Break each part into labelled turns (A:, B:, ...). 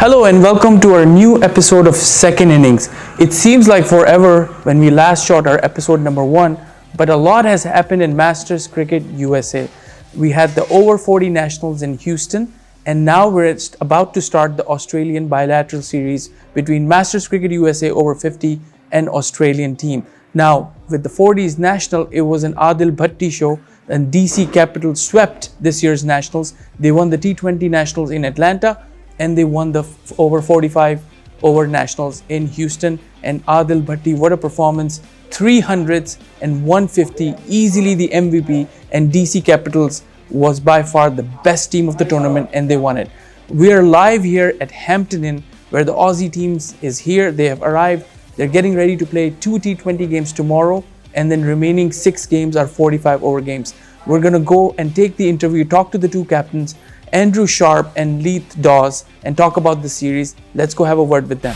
A: Hello and welcome to our new episode of Second Innings. It seems like forever when we last shot our episode number 1, but a lot has happened in Masters Cricket USA. We had the over 40 nationals in Houston, and now we're about to start the Australian bilateral series between Masters Cricket USA over 50 and Australian team. Now, with the 40s national, it was an Adil Bhatti show, and DC Capitals swept this year's nationals. They won the T20 nationals in Atlanta, and they won the over 45 over nationals in Houston. And Adil Bhatti, what a performance. 300s and 150, easily the MVP, and DC Capitals was by far the best team of the tournament, and they won it. We are live here at Hampton Inn, where the Aussie teams is here. They have arrived. They're getting ready to play 2 T20 games tomorrow, and then remaining 6 games are 45 over games. We're going to go and take the interview, talk to the 2 captains, Andrew Sharp and Leith Dawes, and talk about the series. Let's go have a word with them.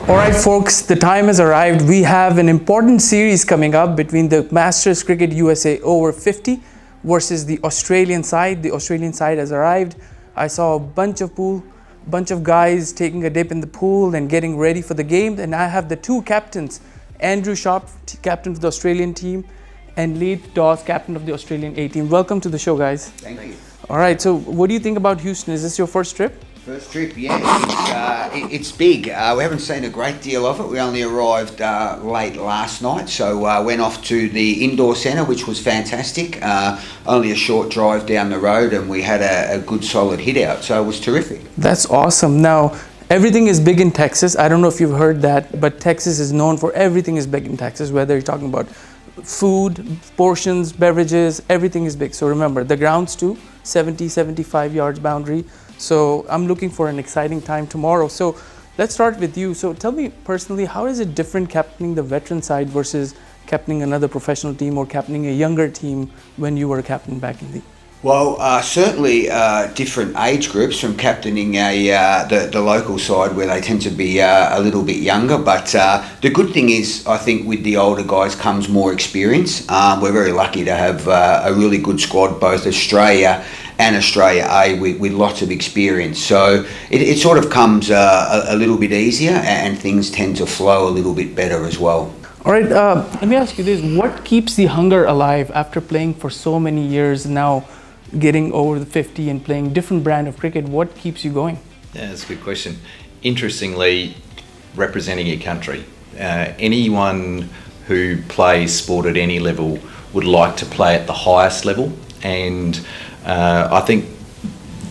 A: All right, folks, the time has arrived. We have an important series coming up between the Masters Cricket USA over 50 versus the Australian side. The Australian side has arrived. I saw a bunch of guys taking a dip in the pool and getting ready for the game. And I have the 2 captains, Andrew Sharp, captain of the Australian team, and Leith Dawes, captain of the Australian A team. Welcome to the show, guys.
B: Thank you.
A: All right, so what do you think about Houston? Is this your first trip?
B: First trip, yeah. It's big. We haven't seen a great deal of it. We only arrived late last night, so went off to the indoor centre, which was fantastic. Only a short drive down the road, and we had a good solid hit out, so it was terrific.
A: That's awesome. Now, everything is big in Texas. I don't know if you've heard that, but Texas is known for everything is big in Texas, whether you're talking about food, portions, beverages, everything is big. So remember, the grounds too, 75 yards boundary. So I'm looking for an exciting time tomorrow. So let's start with you. So tell me personally, how is it different captaining the veteran side versus captaining another professional team or captaining a younger team when you were a captain back in the...
B: Well, certainly different age groups from captaining the local side, where they tend to be a little bit younger. But the good thing is, I think with the older guys comes more experience. We're very lucky to have a really good squad, both Australia and Australia A, with lots of experience. So it sort of comes a little bit easier, and things tend to flow a little bit better as well.
A: All right, let me ask you this. What keeps the hunger alive after playing for so many years now, getting over the 50 and playing different brand of cricket? What keeps you going?
C: Yeah, that's a good question. Interestingly, representing your country. Anyone who plays sport at any level would like to play at the highest level, and I think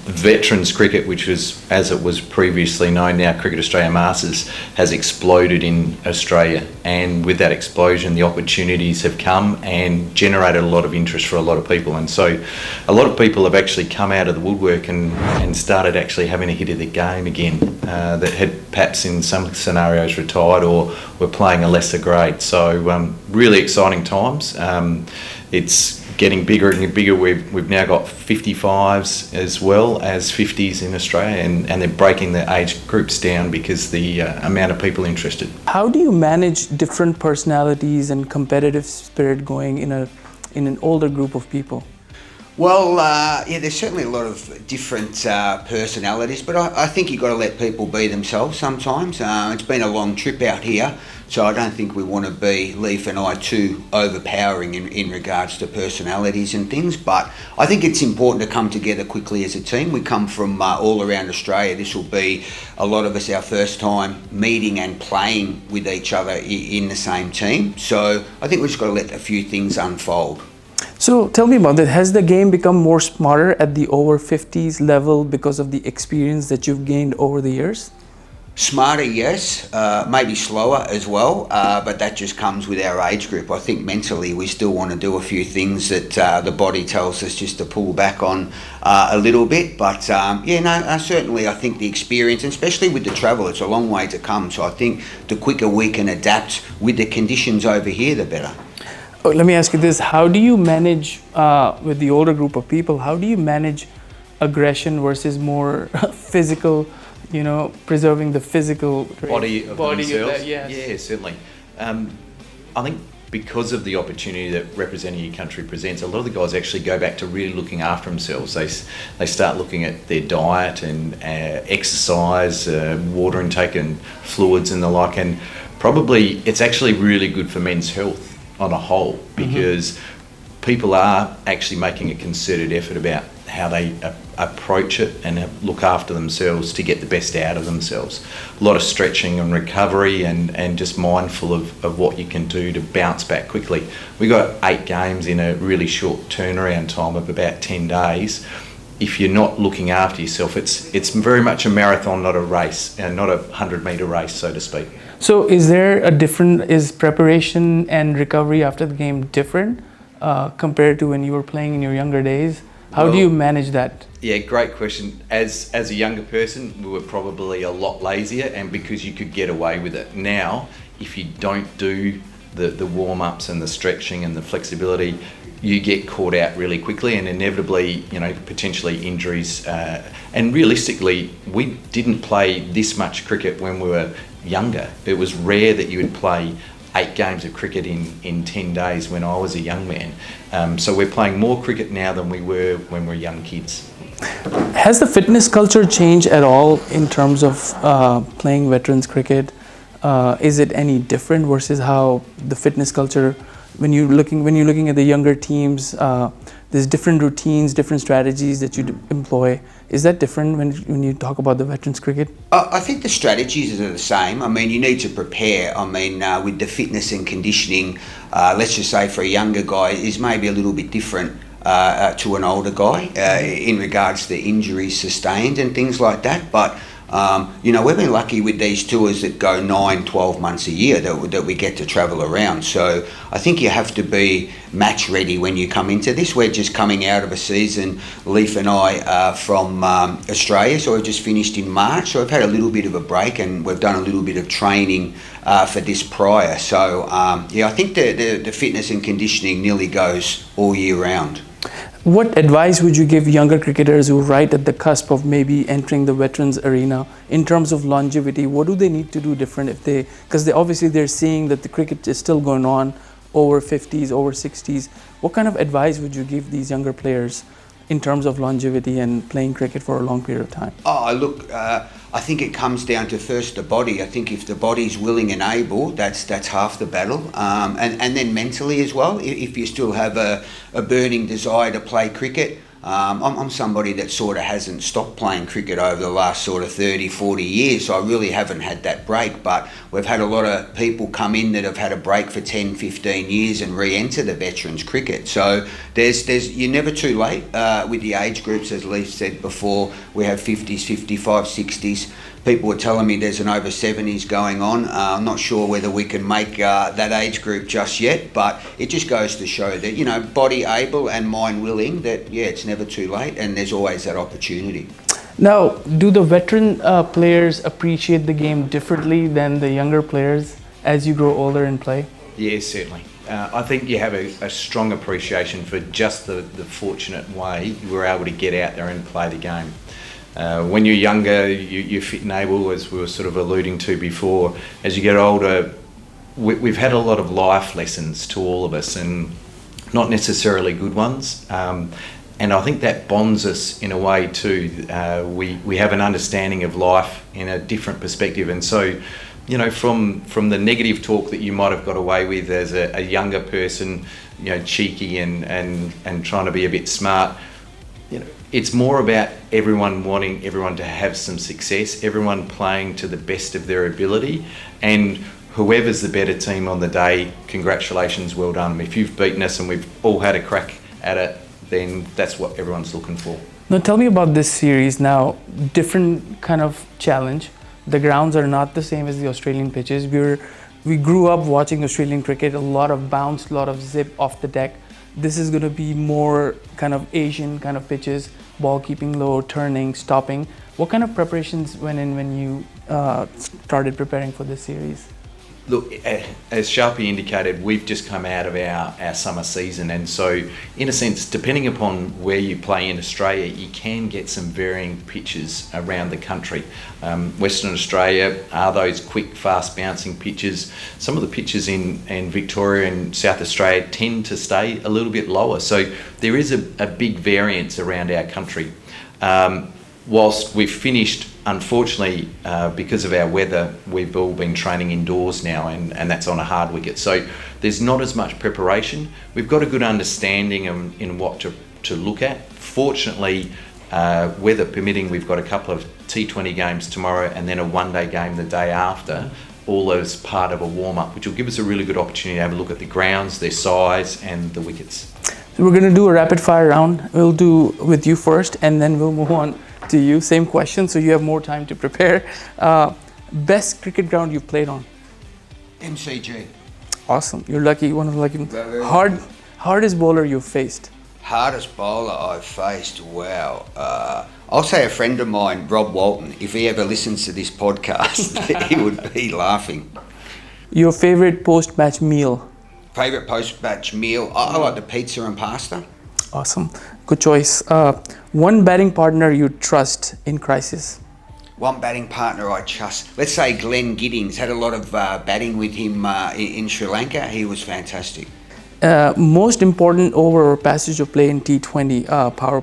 C: veterans cricket, which was, as it was previously known, now Cricket Australia Masters, has exploded in Australia, and with that explosion the opportunities have come and generated a lot of interest for a lot of people, and so a lot of people have actually come out of the woodwork and started actually having a hit of the game again, that had perhaps in some scenarios retired or were playing a lesser grade. So really exciting times. It's getting bigger and bigger. We've now got 55s as well as 50s in Australia, and they're breaking the age groups down because the amount of people interested.
A: How do you manage different personalities and competitive spirit going in an older group of people?
B: Well, yeah, there's certainly a lot of different personalities, but I think you've got to let people be themselves sometimes. It's been a long trip out here, so I don't think we want to be, Leif and I, too overpowering in regards to personalities and things, but I think it's important to come together quickly as a team. We come from all around Australia. This will be, a lot of us, our first time meeting and playing with each other in the same team, so I think we've just got to let a few things unfold.
A: So tell me about that. Has the game become more smarter at the over 50s level because of the experience that you've gained over the years?
B: Smarter, yes. Maybe slower as well, but that just comes with our age group. I think mentally we still want to do a few things that the body tells us just to pull back on a little bit. But certainly I think the experience, and especially with the travel, it's a long way to come. So I think the quicker we can adapt with the conditions over here, the better.
A: Oh, let me ask you this. How do you manage, with the older group of people, how do you manage aggression versus more physical, preserving the physical
C: body of themselves?
A: Yes.
C: Yeah, certainly. I think because of the opportunity that representing your country presents, a lot of the guys actually go back to really looking after themselves. They start looking at their diet and exercise, water intake and fluids and the like, and probably it's actually really good for men's health on a whole, because people are actually making a concerted effort about how they approach it and look after themselves to get the best out of themselves. A lot of stretching and recovery and just mindful of what you can do to bounce back quickly. We got 8 games in a really short turnaround time of about 10 days. If you're not looking after yourself, it's very much a marathon, not a race, and not a 100-metre race, so to speak.
A: So is preparation and recovery after the game different compared to when you were playing in your younger days? How do you manage that?
C: Yeah, great question. As a younger person, we were probably a lot lazier, and because you could get away with it. Now, if you don't do the warm-ups and the stretching and the flexibility, you get caught out really quickly, and inevitably, potentially injuries. And realistically, we didn't play this much cricket when we were younger. It was rare that you would play 8 games of cricket in 10 days when I was a young man. So we're playing more cricket now than we were when we were young kids.
A: Has the fitness culture changed at all in terms of playing veterans cricket? Is it any different versus how the fitness culture, when you're looking at the younger teams, there's different routines, different strategies that you employ. Is that different when you talk about the veterans cricket?
B: I think the strategies are the same. I mean, you need to prepare. I mean, with the fitness and conditioning, let's just say for a younger guy is maybe a little bit different to an older guy in regards to injuries sustained and things like that. But we've been lucky with these tours that go 9-12 months a year that we get to travel around. So I think you have to be match ready when you come into this. We're just coming out of a season, Leaf and I, from Australia. So we've just finished in March. So we've had a little bit of a break, and we've done a little bit of training for this prior. So I think the fitness and conditioning nearly goes all year round.
A: What advice would you give younger cricketers who are right at the cusp of maybe entering the veterans arena in terms of longevity? What do they need to do different because they're seeing that the cricket is still going on over 50s, over 60s. What kind of advice would you give these younger players in terms of longevity and playing cricket for a long period of time?
B: I think it comes down to first the body. I think if the body's willing and able, that's half the battle. And then mentally as well, if you still have a burning desire to play cricket. I'm somebody that sort of hasn't stopped playing cricket over the last sort of 30, 40 years, so I really haven't had that break. But we've had a lot of people come in that have had a break for 10, 15 years and re-enter the veterans cricket. So you're never too late with the age groups, as Leif said before. We have 50s, 55, 60s. People were telling me there's an over 70s going on. I'm not sure whether we can make that age group just yet, but it just goes to show that, body able and mind willing, that, it's never too late and there's always that opportunity.
A: Now, do the veteran players appreciate the game differently than the younger players as you grow older and play?
C: Yes, certainly. I think you have a strong appreciation for just the fortunate way you were able to get out there and play the game. When you're younger, you're fit and able, as we were sort of alluding to before. As you get older, we've had a lot of life lessons to all of us, and not necessarily good ones. And I think that bonds us in a way too. We have an understanding of life in a different perspective, and so, from the negative talk that you might have got away with as a younger person, cheeky and trying to be a bit smart. It's more about everyone wanting everyone to have some success, everyone playing to the best of their ability, and whoever's the better team on the day, congratulations, well done. If you've beaten us and we've all had a crack at it, then that's what everyone's looking for.
A: Now tell me about this series now. Different kind of challenge. The grounds are not the same as the Australian pitches. We grew up watching Australian cricket, a lot of bounce, a lot of zip off the deck. This is going to be more kind of Asian kind of pitches, ball keeping low, turning, stopping. What kind of preparations went in when you started preparing for this series?
C: Look, as Sharpie indicated, we've just come out of our summer season, and so in a sense, depending upon where you play in Australia, you can get some varying pitches around the country. Western Australia are those quick, fast bouncing pitches. Some of the pitches in Victoria and South Australia tend to stay a little bit lower, so there is a big variance around our country. Whilst we've finished, unfortunately, because of our weather, we've all been training indoors now, and that's on a hard wicket. So there's not as much preparation. We've got a good understanding in what to look at. Fortunately, weather permitting, we've got a couple of T20 games tomorrow and then a one-day game the day after, all as part of a warm-up, which will give us a really good opportunity to have a look at the grounds, their size and the wickets.
A: So we're going to do a rapid-fire round. We'll do with you first, and then we'll move on to you. Same question, so you have more time to prepare. Best cricket ground you've played on?
B: MCG.
A: Awesome. You're lucky. One of the lucky. Hardest bowler you've faced?
B: Hardest bowler I've faced, wow. I'll say a friend of mine, Rob Walton, if he ever listens to this podcast, he would be laughing.
A: Your favourite post-match meal?
B: Favourite post-match meal? I like the pizza and pasta.
A: Awesome. Good choice. One batting partner you trust in crisis?
B: One batting partner I trust. Let's say Glenn Giddings. Had a lot of batting with him in Sri Lanka. He was fantastic.
A: Most important over or passage of play in T20? Power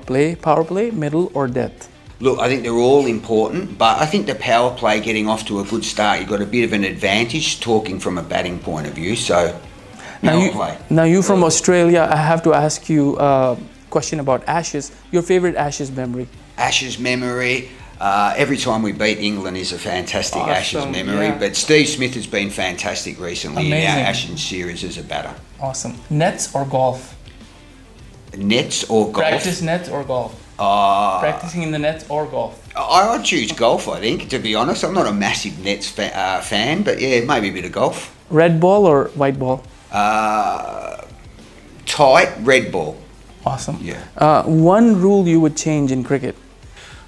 A: play, middle or depth?
B: Look, I think they're all important, but I think the power play getting off to a good start, you've got a bit of an advantage talking from a batting point of view. So,
A: now you from Australia, I have to ask you a question about Ashes. Your favourite Ashes memory?
B: Ashes memory. Every time we beat England is a fantastic Ashes memory,
A: yeah.
B: but Steve Smith has been fantastic recently
A: Amazing.
B: in our Ashes series as a batter.
A: Awesome. Nets or golf?
B: Nets or golf?
A: Practice nets or golf? Practicing in the nets or golf?
B: I'd choose golf, I think, to be honest. I'm not a massive Nets fan, but yeah, maybe a bit of golf.
A: Red ball or white ball?
B: Tight, red ball.
A: Awesome.
B: Yeah.
A: One rule you would change in cricket?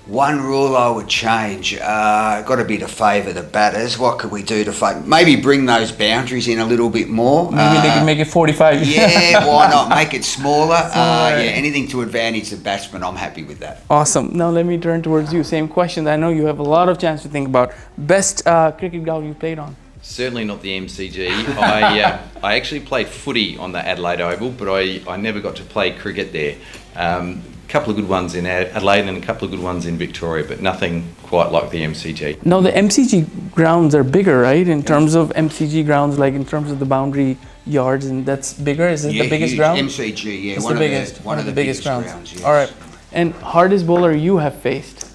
B: One rule I would change, got to be to favour the batters. What could we do to favour? Maybe bring those boundaries in a little bit more.
A: Maybe they could make it 45.
B: Yeah, why not? Make it smaller. Anything to advantage the batsman, I'm happy with that.
A: Awesome. Now let me turn towards you. Same question. I know you have a lot of chance to think about. Best cricket ground you played on?
C: Certainly not the MCG. I actually played footy on the Adelaide Oval, but I never got to play cricket there. A couple of good ones in Adelaide and a couple of good ones in Victoria, but nothing quite like the MCG.
A: Now the MCG grounds are bigger, right? In terms of MCG grounds, like in terms of the boundary yards, and that's bigger. Is it the biggest
B: huge.
A: ground?
B: MCG, yeah,
A: It's
B: one of the biggest grounds. Yes.
A: All right. And hardest bowler you have faced?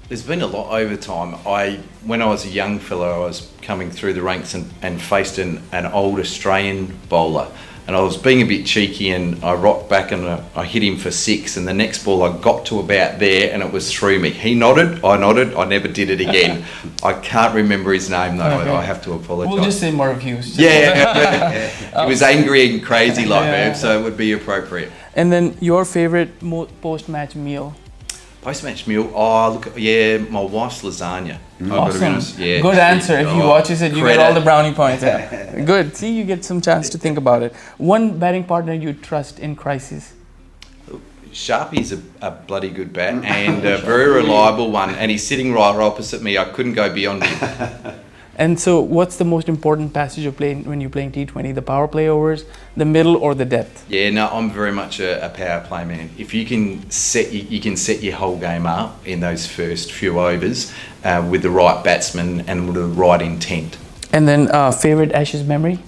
C: There's been a lot over time. When I was a young fellow, I was coming through the ranks and faced an old Australian bowler. And I was being a bit cheeky and I rocked back and I hit him for 6, and the next ball I got to about there and it was through me. He nodded, I never did it again. I can't remember his name though,
A: Okay.
C: I have to apologise.
A: We'll just say Marv Hughes.
C: Yeah. He was angry and crazy like that, so it would be appropriate.
A: And then your favourite post-match meal?
C: Post-match meal, my wife's lasagna. I've got to be honest. Yeah.
A: Good answer. If he watches it, you get all the brownie points.
B: Yeah.
A: Good. See, you get some chance to think about it. One batting partner you trust in crisis?
C: Sharpie's a bloody good bat and a very reliable one, and he's sitting right opposite me. I couldn't go beyond him.
A: And so what's the most important passage of play when you're playing T20? The power play overs, the middle or the depth?
C: Yeah, no, I'm very much a power play man. If you can set your whole game up in those first few overs with the right batsman and with the right intent.
A: And then favourite Ashes memory?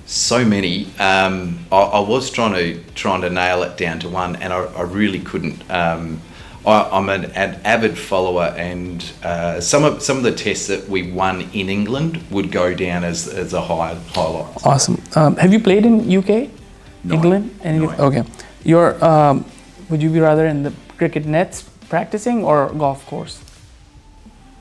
C: So many. I was trying to nail it down to one, and I really couldn't. I'm an avid follower, and some of the tests that we won in England would go down as a highlight.
A: Awesome. Have you played in UK?
C: No.
A: England?
C: No.
A: Okay. Would you be rather in the cricket nets practicing or golf course?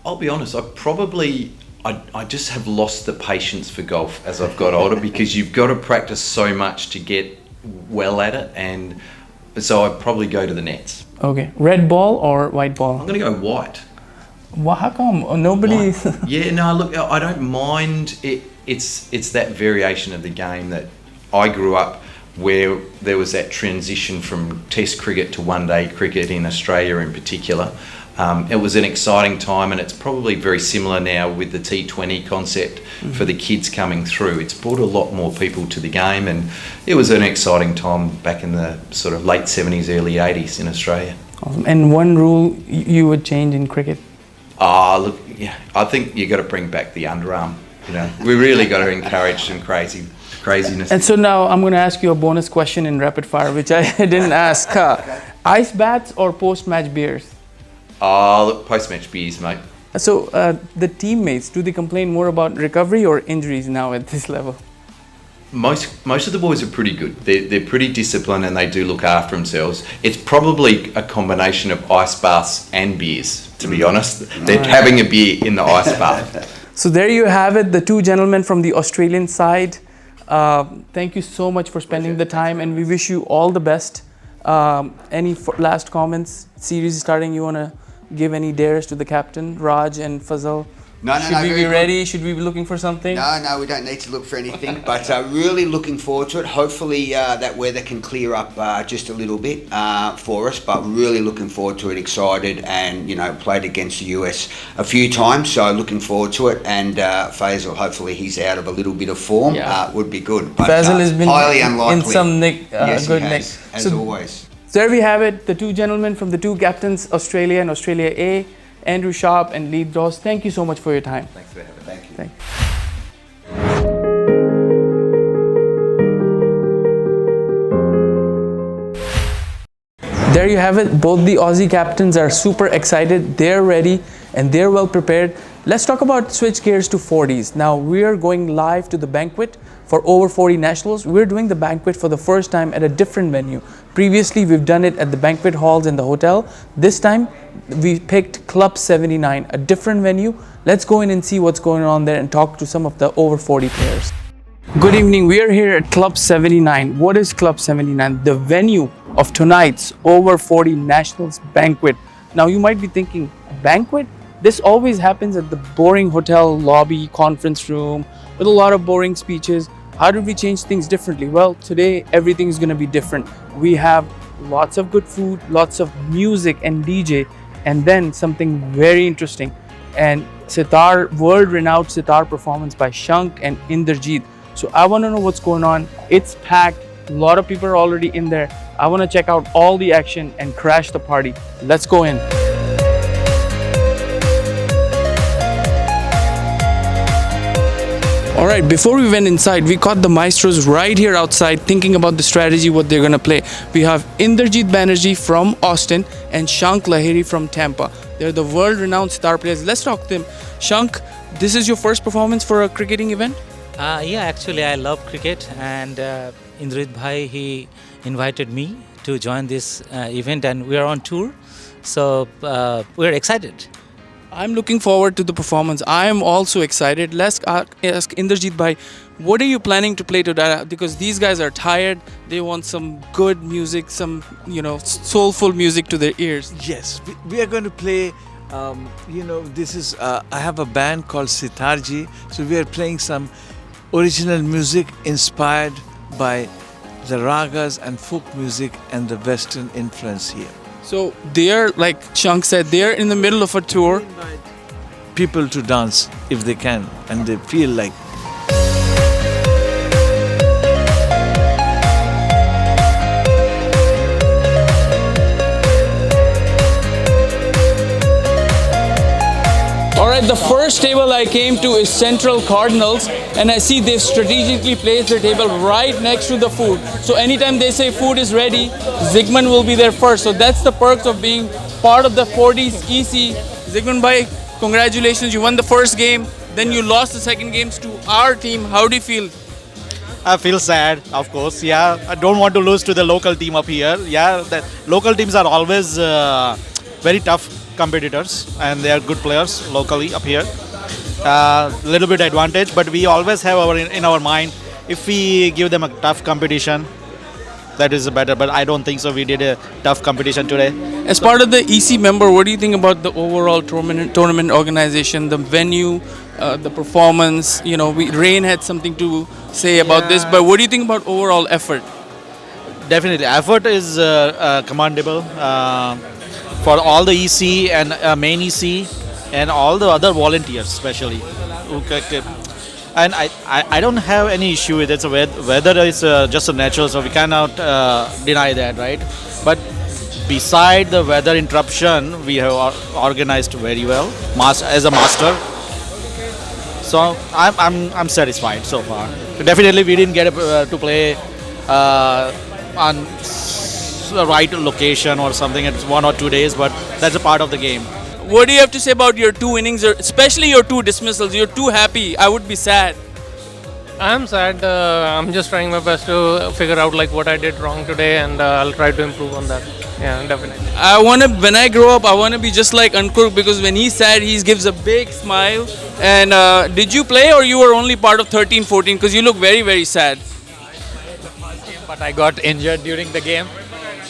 C: I'll be honest, I just have lost the patience for golf as I've got older, because you've got to practice so much to get well at it, and so I'd probably go to the nets.
A: Okay. Red ball or white ball?
C: I'm going to go white.
A: Well, how come? Nobody...
C: Yeah, no, look, I don't mind it. it's that variation of the game that I grew up where there was that transition from Test cricket to one-day cricket in Australia in particular. It was an exciting time, and it's probably very similar now with the T20 concept for the kids coming through. It's brought a lot more people to the game, and it was an exciting time back in the sort of late 70s, early 80s in Australia.
A: Awesome. And one rule you would change in cricket?
C: Look, yeah, I think you got to bring back the underarm. You know, we really got to encourage some craziness.
A: And so now I'm going to ask you a bonus question in rapid fire, which I didn't ask. Ice baths or post-match beers?
C: Look, post-match beers, mate.
A: So the teammates, do they complain more about recovery or injuries now at this level?
C: Most of the boys are pretty good. They're pretty disciplined, and they do look after themselves. It's probably a combination of ice baths and beers, to be honest. They're having a beer in the ice bath.
A: So there you have it, the two gentlemen from the Australian side. Thank you so much for spending the time, and we wish you all the best. Any last comments? Series starting, you want to give any dares to the captain, Raj and Fazal? Should we be ready? Should we be looking for something?
B: No, we don't need to look for anything, but really looking forward to it. Hopefully that weather can clear up just a little bit for us, but really looking forward to it, excited, and, you know, played against the US a few times, so looking forward to it. And Faisal, hopefully he's out of a little bit of form, would be good. But
A: Faisal has been
B: highly unlikely.
A: In some nick,
B: yes,
A: good
B: he
A: nick.
B: has, as always.
A: So there we have it, the two gentlemen from the two captains, Australia and Australia A, Andrew Sharp and Lee Dross. Thank you so much for your time.
C: Thanks for having me.
B: Thank you.
A: There you have it. Both the Aussie captains are super excited. They're ready and they're well prepared. Let's talk about switch gears to 40s. Now we are going live to the banquet for over 40 nationals. We're doing the banquet for the first time at a different venue. Previously, we've done it at the banquet halls in the hotel. This time, we picked Club 79, a different venue. Let's go in and see what's going on there and talk to some of the over 40 players. Good evening. We are here at Club 79. What is Club 79? The venue of tonight's over 40 nationals banquet. Now, you might be thinking, banquet? This always happens at the boring hotel lobby, conference room, with a lot of boring speeches. How did we change things differently? Well, today everything is going to be different. We have lots of good food, lots of music and DJ, and then something very interesting. And sitar, world-renowned sitar performance by Shank and Inderjeet. So I want to know what's going on. It's packed. A lot of people are already in there. I want to check out all the action and crash the party. Let's go in. All right, before we went inside, we caught the maestros right here outside thinking about the strategy, what they're going to play. We have Inderjeet Banerjee from Austin and Shank Lahiri from Tampa. They're the world-renowned star players. Let's talk to them. Shank, this is your first performance for a cricketing event?
D: Yeah, actually I love cricket, and Inderjeet Bhai, he invited me to join this event, and we are on tour. So we're excited.
A: I'm looking forward to the performance. I am also excited. Let's ask Inderjeet Bhai, what are you planning to play today? Because these guys are tired. They want some good music, some, soulful music to their ears.
E: Yes, we are going to play, this is, I have a band called Sitarji. So we are playing some original music inspired by the ragas and folk music and the Western influence here.
A: So they're, like Shank said, they're in the middle of a tour.
E: We invite people to dance if they can and they feel like.
A: Alright, the first table I came to is Central Cardinals, and I see they've strategically placed their table right next to the food. So anytime they say food is ready, Zygmunt will be there first. So that's the perks of being part of the 40s EC. Zygmunt Bhai, congratulations, you won the first game, then you lost the second games to our team. How do you feel?
F: I feel sad, of course. Yeah, I don't want to lose to the local team up here. Yeah, the local teams are always very tough competitors, and they are good players locally up here. Little bit advantage, but we always have in our mind, if we give them a tough competition, that is better. But I don't think so. We did a tough competition today.
A: As part of the EC member, what do you think about the overall tournament organization, the venue, the performance? You know, Rain had something to say about this, but what do you think about overall effort?
F: Definitely, effort is commendable for all the EC and main EC and all the other volunteers, especially. And I don't have any issue with it. So weather is just a natural, so we cannot deny that, right? But beside the weather interruption, we have organized very well as a master. So I'm satisfied so far. Definitely, we didn't get to play on the right location or something. It's 1 or 2 days, but that's a part of the game.
A: What do you have to say about your 2 innings, or especially your 2 dismissals? You're too happy. I would be sad.
G: I'm sad. I'm just trying my best to figure out like what I did wrong today, and I'll try to improve on that. Yeah, definitely.
A: When I grow up, I wanna be just like Ankur, because when he's sad, he gives a big smile. And did you play, or you were only part of 13-14? Because you look very, very sad.
H: But I got injured during the game,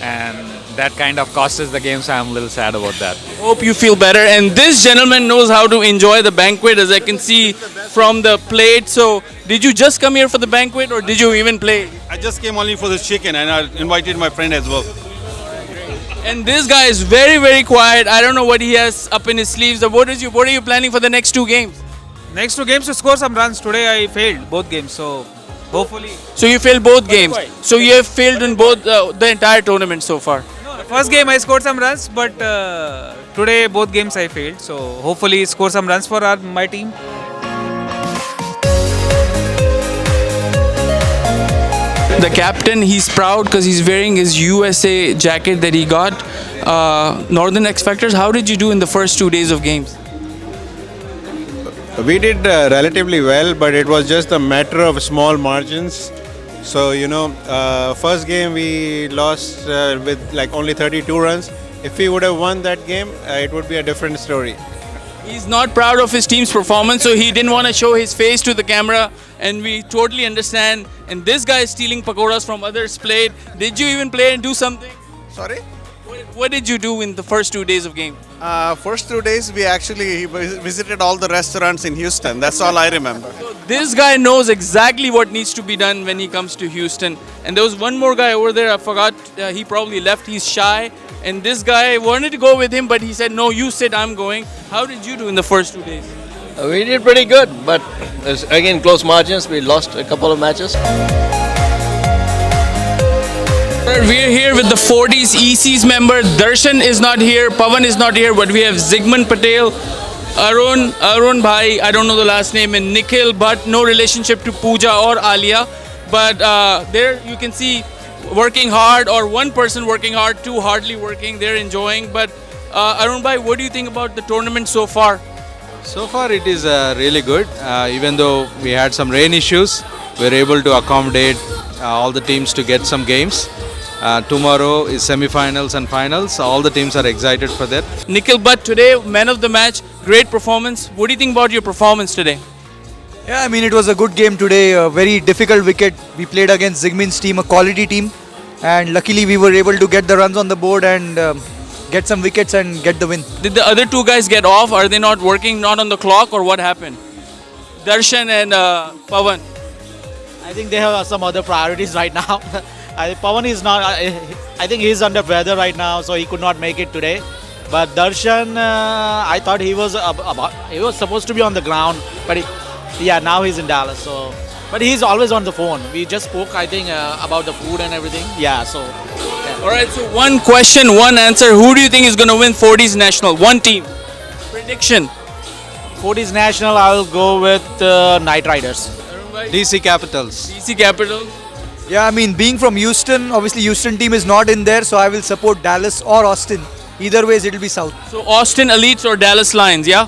H: and that kind of cost us the game, so I'm a little sad about that.
A: Hope you feel better. And this gentleman knows how to enjoy the banquet, as I can see from the plate. So, did you just come here for the banquet, or did you even play?
I: I just came only for the chicken, and I invited my friend as well.
A: And this guy is very, very quiet. I don't know what he has up in his sleeves. What are you planning for the next 2 games?
J: Next 2 games to score some runs. Today I failed both games, so hopefully.
A: So you failed both games. So you have failed in both the entire tournament so far.
J: No, the first game I scored some runs, but today both games I failed. So hopefully score some runs for my team.
A: The captain, he's proud because he's wearing his USA jacket that he got. Northern X Factors, how did you do in the first 2 days of games?
K: We did relatively well, but it was just a matter of small margins. So, first game we lost with like only 32 runs. If we would have won that game, it would be a different story.
A: He's not proud of his team's performance, so he didn't want to show his face to the camera, and we totally understand. And this guy is stealing pakoras from others' plate. Did you even play and do something?
L: Sorry?
A: What did you do in the first 2 days of game?
L: First 2 days we actually visited all the restaurants in Houston. That's all I remember.
A: So this guy knows exactly what needs to be done when he comes to Houston. And there was one more guy over there, I forgot, he probably left, he's shy. And this guy wanted to go with him, but he said, no, you sit, I'm going. How did you do in the first 2 days?
M: We did pretty good, but again, close margins. We lost a couple of matches.
A: We're here with the 40s EC's member. Darshan is not here, Pavan is not here, but we have Zigman Patel, Arun Bhai, I don't know the last name, and Nikhil, but no relationship to Pooja or Alia. But there you can see working hard, or one person working hard, 2 hardly working, they're enjoying. But Arun Bhai, what do you think about the tournament so far?
N: So far it is really good. Even though we had some rain issues, we were able to accommodate all the teams to get some games. Tomorrow is semi-finals and finals. All the teams are excited for that.
A: Nikhil, but today, man of the match, great performance. What do you think about your performance today?
O: Yeah, I mean, it was a good game today. A very difficult wicket. We played against Zigmin's team, a quality team. And luckily, we were able to get the runs on the board and get some wickets and get the win.
A: Did the other 2 guys get off? Are they not working, not on the clock, or what happened? Darshan and Pavan.
F: I think they have some other priorities right now. Pawan is not. I think he's under weather right now, so he could not make it today. But Darshan, I thought he was supposed to be on the ground, but now he's in Dallas. So, but he's always on the phone. We just spoke, I think, about the food and everything. Yeah. So. Yeah.
A: All right. So one question, one answer. Who do you think is going to win 40s National? One team. Prediction.
F: 40s National. I'll go with Knight Riders.
N: DC Capitals.
A: DC Capitals.
O: Yeah, I mean, being from Houston, obviously Houston team is not in there, so I will support Dallas or Austin. Either ways, it will be South.
A: So Austin Elites or Dallas Lions, yeah?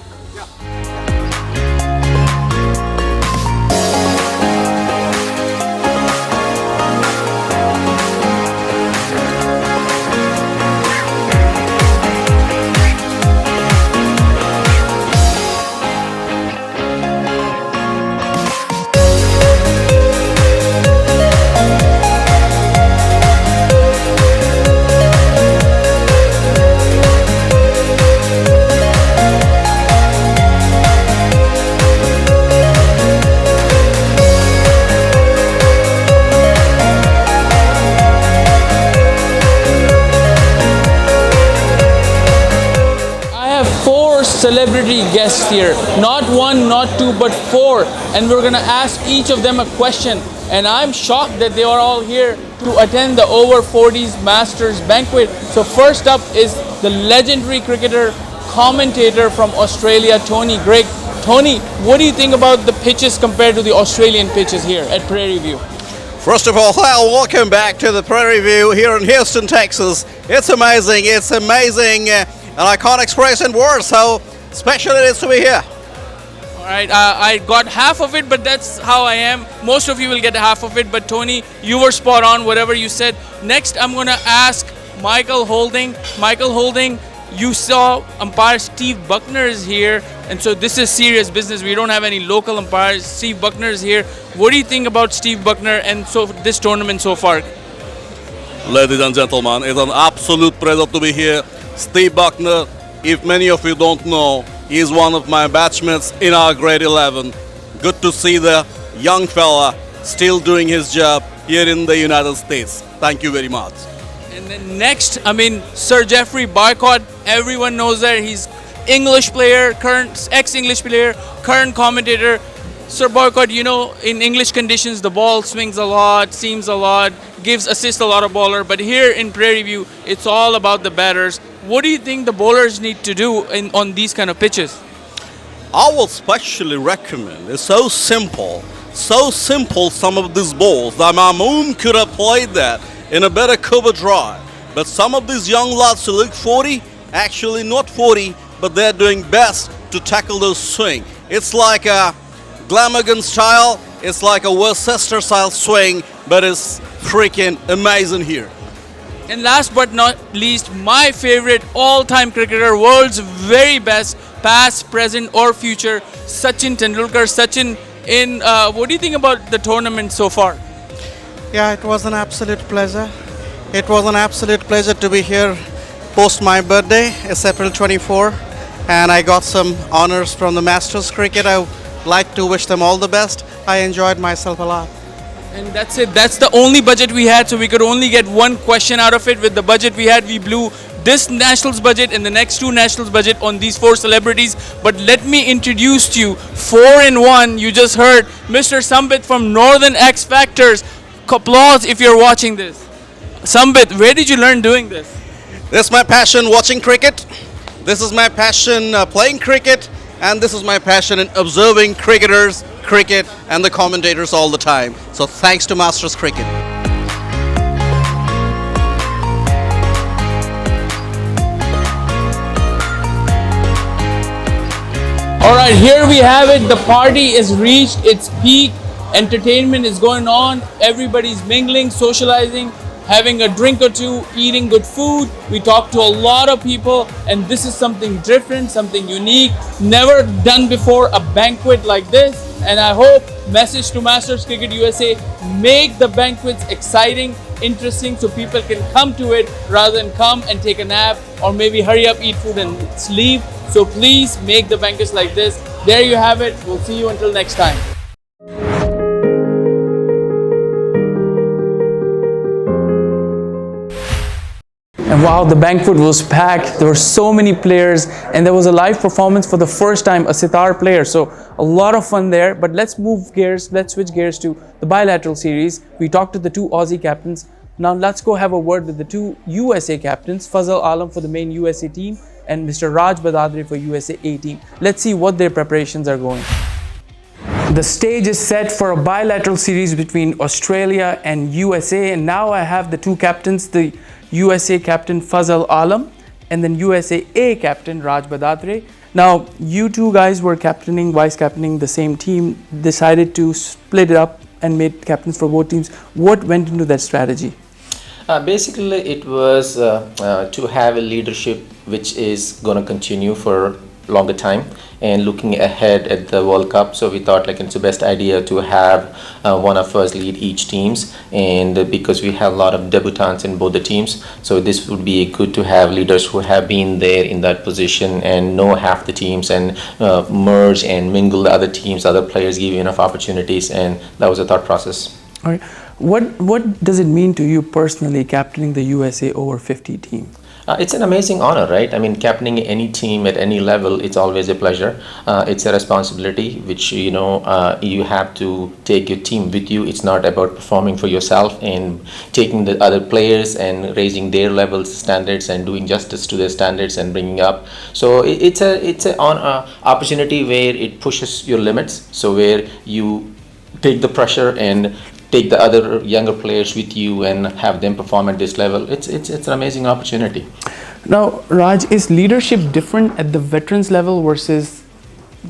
A: celebrity guests here. Not one, not two, but four. And we're gonna ask each of them a question. And I'm shocked that they are all here to attend the over 40s Masters banquet. So first up is the legendary cricketer, commentator from Australia, Tony Greig. Tony, what do you think about the pitches compared to the Australian pitches here at Prairie View?
L: First of all, welcome back to the Prairie View here in Houston, Texas. It's amazing, and I can't express in words how special it is to be here.
A: All right, I got half of it, but that's how I am. Most of you will get half of it, but Tony, you were spot on, whatever you said. Next, I'm going to ask Michael Holding. Michael Holding, you saw umpire Steve Buckner is here, and so this is serious business. We don't have any local umpires. Steve Buckner is here. What do you think about Steve Buckner and so this tournament so far?
I: Ladies and gentlemen, it's an absolute pleasure to be here. Steve Buckner, if many of you don't know, he is one of my batchmates in our grade 11. Good to see the young fella still doing his job here in the United States. Thank you very much.
A: And then next, Sir Jeffrey Boycott, everyone knows that he's English player, current ex-English player, current commentator. Sir Boycott, you know, in English conditions, the ball swings a lot, seams a lot, gives assist a lot of bowler. But here in Prairie View, it's all about the batters. What do you think the bowlers need to do on these kind of pitches?
I: I would specially recommend, it's so simple some of these balls that my mom could have played that in a better cover drive. But some of these young lads who look 40, actually not 40, but they're doing best to tackle those swing. It's like a Glamorgan style, it's like a Worcester style swing, but it's freaking amazing here.
A: And last but not least, my favorite all-time cricketer, world's very best, past, present or future, Sachin Tendulkar. Sachin, what do you think about the tournament so far?
L: Yeah, it was an absolute pleasure. It was an absolute pleasure to be here post my birthday. It's April 24, and I got some honors from the Masters cricket. I would like to wish them all the best. I enjoyed myself a lot.
A: And that's it. That's the only budget we had, so we could only get one question out of it. With the budget we had, we blew this Nationals budget and the next two Nationals budget on these four celebrities. But let me introduce to you 4-in-1. You just heard Mr. Sambit from Northern X Factors. Applause if you're watching this. Sambit, where did you learn doing this?
L: This is my passion, watching cricket. This is my passion, playing cricket. And this is my passion in observing cricketers, cricket, and the commentators all the time. So thanks to Masters Cricket.
A: All right, here we have it. The party is reached its peak. Entertainment is going on. Everybody's mingling, socializing, having a drink or two, eating good food. We talked to a lot of people, and this is something different, something unique, never done before, a banquet like this. And I hope, message to Masters Cricket USA, make the banquets exciting, interesting, so people can come to it rather than come and take a nap or maybe hurry up, eat food and leave. So please make the banquets like this. There you have it. We'll see you until next time. And wow, the banquet was packed. There were so many players, and there was a live performance for the first time, a sitar player. So a lot of fun there. But let's move gears. Let's switch gears to the bilateral series. We talked to the two Aussie captains. Now let's go have a word with the two USA captains, Fazal Alam for the main USA team and Mr. Raj Badadri for USA A team. Let's see what their preparations are going. The stage is set for a bilateral series between Australia and USA, and now I have the two captains, the USA captain Fazal Alam and then USA A captain Raj Badadri. Now you two guys were vice captaining the same team, decided to split it up and made captains for both teams. What went into that strategy?
P: Basically it was to have a leadership which is going to continue for longer time and looking ahead at the World Cup. So we thought like it's the best idea to have one of us lead each teams, and because we have a lot of debutants in both the teams, so this would be good to have leaders who have been there in that position and know half the teams and merge and mingle the other teams, other players, give you enough opportunities, and that was the thought process.
A: All right. What does it mean to you personally captaining the USA over 50 team?
P: It's an amazing honor, right? I mean, captaining any team at any level, it's always a pleasure. It's a responsibility which you have to take your team with you. It's not about performing for yourself and taking the other players and raising their levels, standards, and doing justice to their standards and bringing up. So it's a opportunity where it pushes your limits. So where you take the pressure and take the other younger players with you and have them perform at this level. It's an amazing opportunity.
A: Now, Raj, is leadership different at the veterans level versus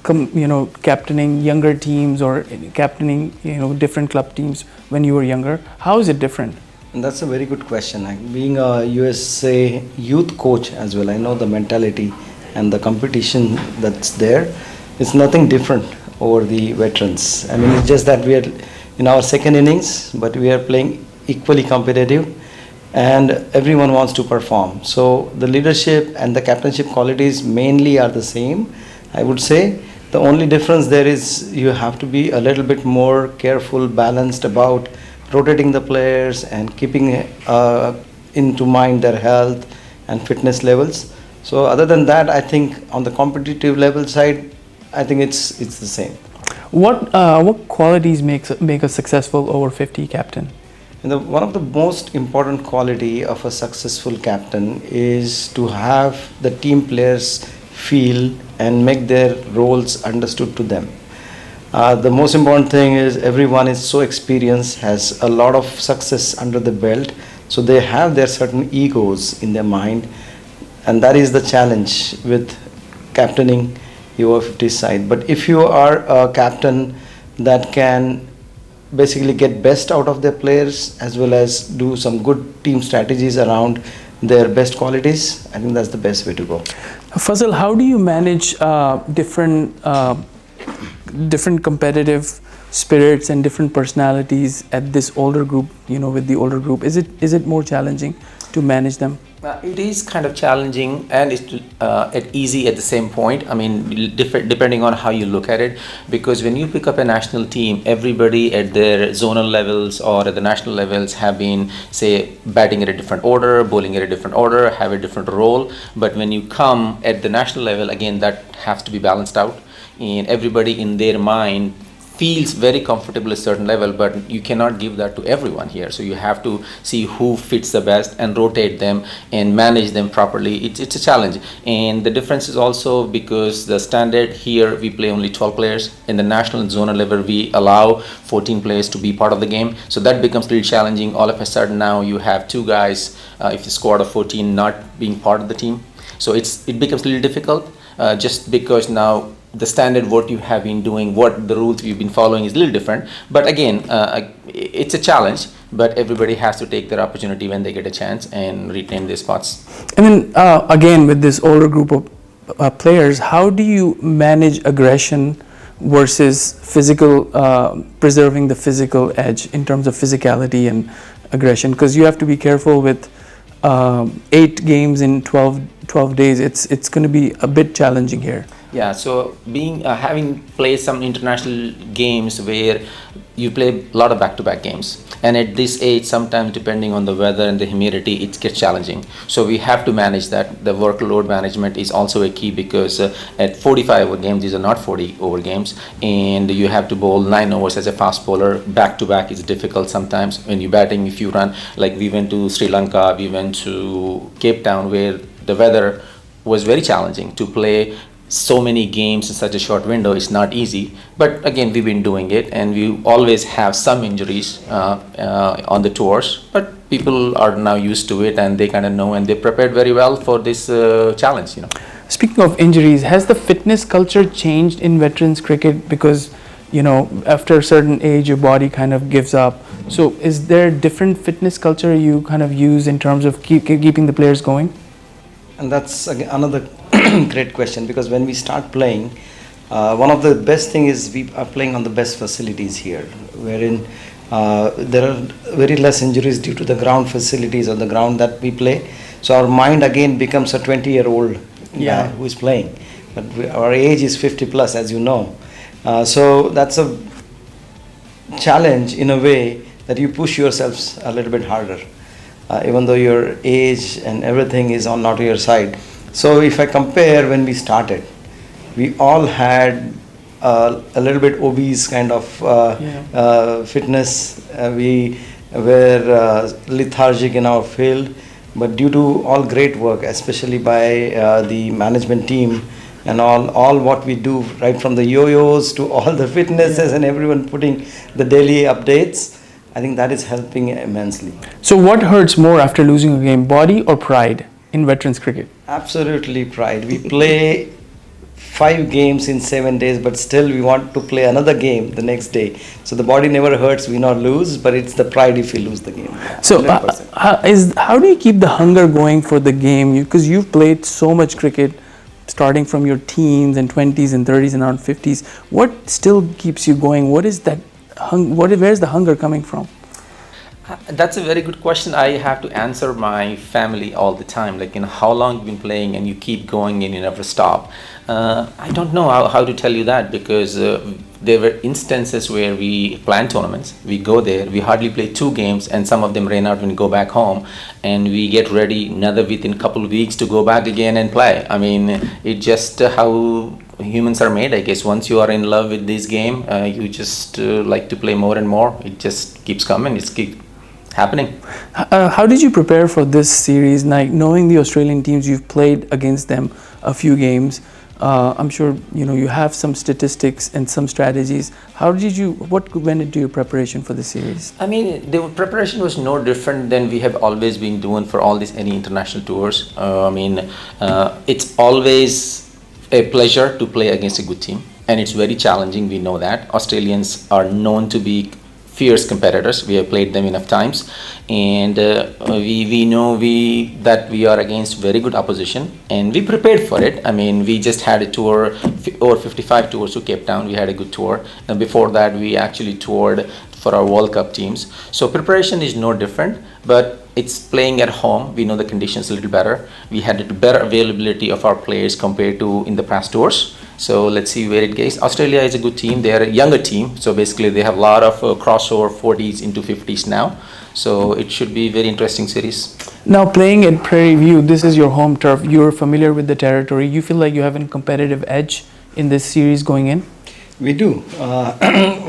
A: captaining younger teams or captaining different club teams when you were younger? How is it different?
Q: And that's a very good question. Being a USA youth coach as well, I know the mentality and the competition that's there. It's nothing different over the veterans. I mean, it's just that we are in our second innings, but we are playing equally competitive and everyone wants to perform. So the leadership and the captainship qualities mainly are the same, I would say. The only difference there is you have to be a little bit more careful, balanced about rotating the players and keeping into mind their health and fitness levels. So other than that, I think on the competitive level side, I think it's the same.
A: What qualities make a successful over 50 captain?
Q: One of the most important quality of a successful captain is to have the team players feel and make their roles understood to them. The most important thing is everyone is so experienced, has a lot of success under the belt, so they have their certain egos in their mind, and that is the challenge with captaining your 50 side. But if you are a captain that can basically get best out of their players as well as do some good team strategies around their best qualities, I think that's the best way to go.
A: Fazal, how do you manage different competitive spirits and different personalities at this older group, with the older group? Is it more challenging to manage them?
P: It is kind of challenging and it's easy at the same point. I mean, depending on how you look at it, because when you pick up a national team, everybody at their zonal levels or at the national levels have been, say, batting at a different order, bowling at a different order, have a different role. But when you come at the national level, again, that has to be balanced out. And everybody in their mind feels very comfortable at a certain level, but you cannot give that to everyone here. So you have to see who fits the best and rotate them and manage them properly. It's a challenge. And the difference is also because the standard here, we play only 12 players. In the national and zonal level, we allow 14 players to be part of the game. So that becomes really challenging. All of a sudden now you have two guys, if you squad of 14, not being part of the team. So it becomes a little difficult just because now the standard what you have been doing, what the rules you've been following is a little different. But again, it's a challenge, but everybody has to take their opportunity when they get a chance and retain their spots.
A: And then again, with this older group of players, how do you manage aggression versus physical, preserving the physical edge in terms of physicality and aggression? Because you have to be careful with 8 games in 12 days. It's going to be a bit challenging here.
P: Yeah, so having played some international games where you play a lot of back-to-back games, and at this age, sometimes depending on the weather and the humidity, it gets challenging. So we have to manage that. The workload management is also a key because at 45 over games, these are not 40 over games, and you have to bowl 9 overs as a fast bowler. Back-to-back is difficult sometimes when you're batting. If you run, like we went to Sri Lanka, we went to Cape Town, where the weather was very challenging to play so many games in such a short window. It's not easy, but again, we've been doing it, and we always have some injuries on the tours, but people are now used to it and they kind of know, and they prepared very well for this challenge.
A: Speaking of injuries, has the fitness culture changed in veterans cricket? Because after a certain age your body kind of gives up. So is there different fitness culture you kind of use in terms of keeping the players going?
Q: And that's another great question, because when we start playing, one of the best thing is we are playing on the best facilities here, wherein there are very less injuries due to the ground facilities on the ground that we play. So our mind again becomes a 20-year-old guy who is playing, but our age is 50 plus, as you know. So that's a challenge in a way that you push yourselves a little bit harder. even though your age and everything is on not your side. So if I compare when we started, we all had a little bit obese kind of fitness. We were lethargic in our field, but due to all great work, especially by the management team and all what we do, right from the yo-yos to all the fitnesses and everyone putting the daily updates, I think that is helping immensely.
A: So what hurts more after losing a game, body or pride in veterans cricket?
Q: Absolutely pride. We play 5 games in 7 days, but still we want to play another game the next day. So the body never hurts, we not lose, but it's the pride if we lose the game.
A: So how do you keep the hunger going for the game? Because you've played so much cricket, starting from your teens and 20s and 30s and around 50s. What still keeps you going? What is that? Where's the hunger coming from?
P: That's a very good question. I have to answer my family all the time. Like, how long you've been playing and you keep going and you never stop. I don't know how to tell you that, because there were instances where we plan tournaments, we go there, we hardly play 2 games, and some of them rain out when we go back home, and we get ready another within a couple of weeks to go back again and play. I mean, it's just how humans are made, I guess. Once you are in love with this game, you just like to play more and more. It just keeps coming, it keeps happening.
A: How did you prepare for this series? Like, knowing the Australian teams, you've played against them a few games. I'm sure you have some statistics and some strategies. What went into your preparation for the series?
P: I mean, the preparation was no different than we have always been doing for all these any international tours. It's always a pleasure to play against a good team, and it's very challenging. We know that Australians are known to be fierce competitors. We have played them enough times, and we know that we are against very good opposition, and we prepared for it. I mean, we just had a tour, over 55 tours to Cape Town. We had a good tour, and before that we actually toured for our World Cup teams. So preparation is no different, but it's playing at home. We know the conditions a little better. We had a better availability of our players compared to in the past tours. So let's see where it goes. Australia is a good team. They are a younger team. So basically they have a lot of crossover 40s into 50s now. So it should be a very interesting series.
A: Now, playing at Prairie View, this is your home turf. You're familiar with the territory. You feel like you have a competitive edge in this series going in?
Q: We do.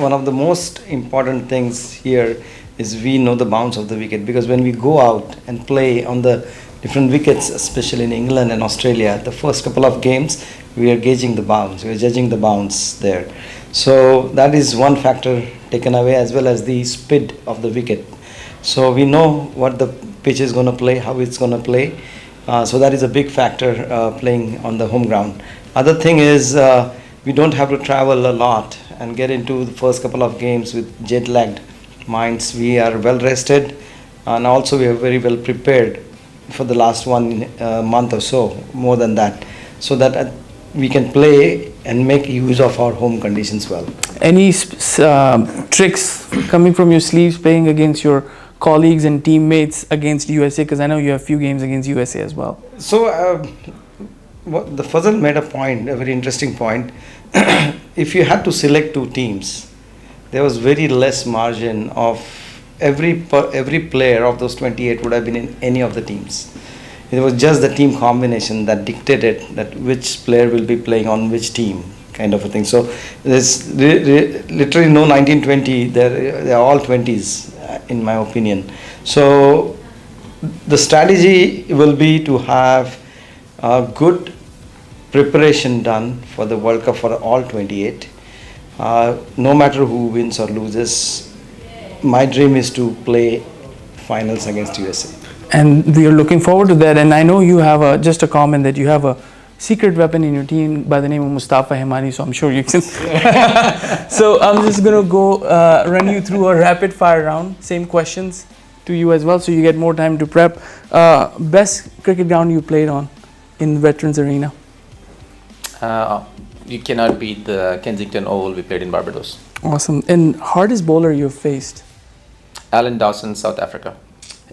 Q: One of the most important things here is we know the bounce of the wicket, because when we go out and play on the different wickets, especially in England and Australia, the first couple of games we are gauging the bounce, we are judging the bounce there. So that is one factor taken away, as well as the speed of the wicket. So we know what the pitch is going to play, how it's going to play. So that is a big factor playing on the home ground. Other thing is we don't have to travel a lot and get into the first couple of games with jet-lagged minds. We are well rested, and also we are very well prepared for the last 1 month or so, more than that, so that we can play and make use of our home conditions well.
A: Any tricks coming from your sleeves playing against your colleagues and teammates against USA? Because I know you have a few games against USA as well.
Q: So the Fazal made a point, a very interesting point. If you had to select 2 teams, there was very less margin of every player of those 28 would have been in any of the teams. It was just the team combination that dictated that which player will be playing on which team, kind of a thing. So there's literally no 19-20, they're all 20s in my opinion. So the strategy will be to have a good preparation done for the World Cup for all 28. No matter who wins or loses, my dream is to play finals against USA.
A: And we are looking forward to that. And I know you have just a comment that you have a secret weapon in your team by the name of Mustafa Hemani, so I'm sure you can. So I'm just going to go run you through a rapid fire round. Same questions to you as well, so you get more time to prep. Best cricket ground you played on in Veterans Arena?
P: You cannot beat the Kensington Oval we played in Barbados.
A: Awesome. And hardest bowler you've faced?
P: Alan Dawson, South Africa.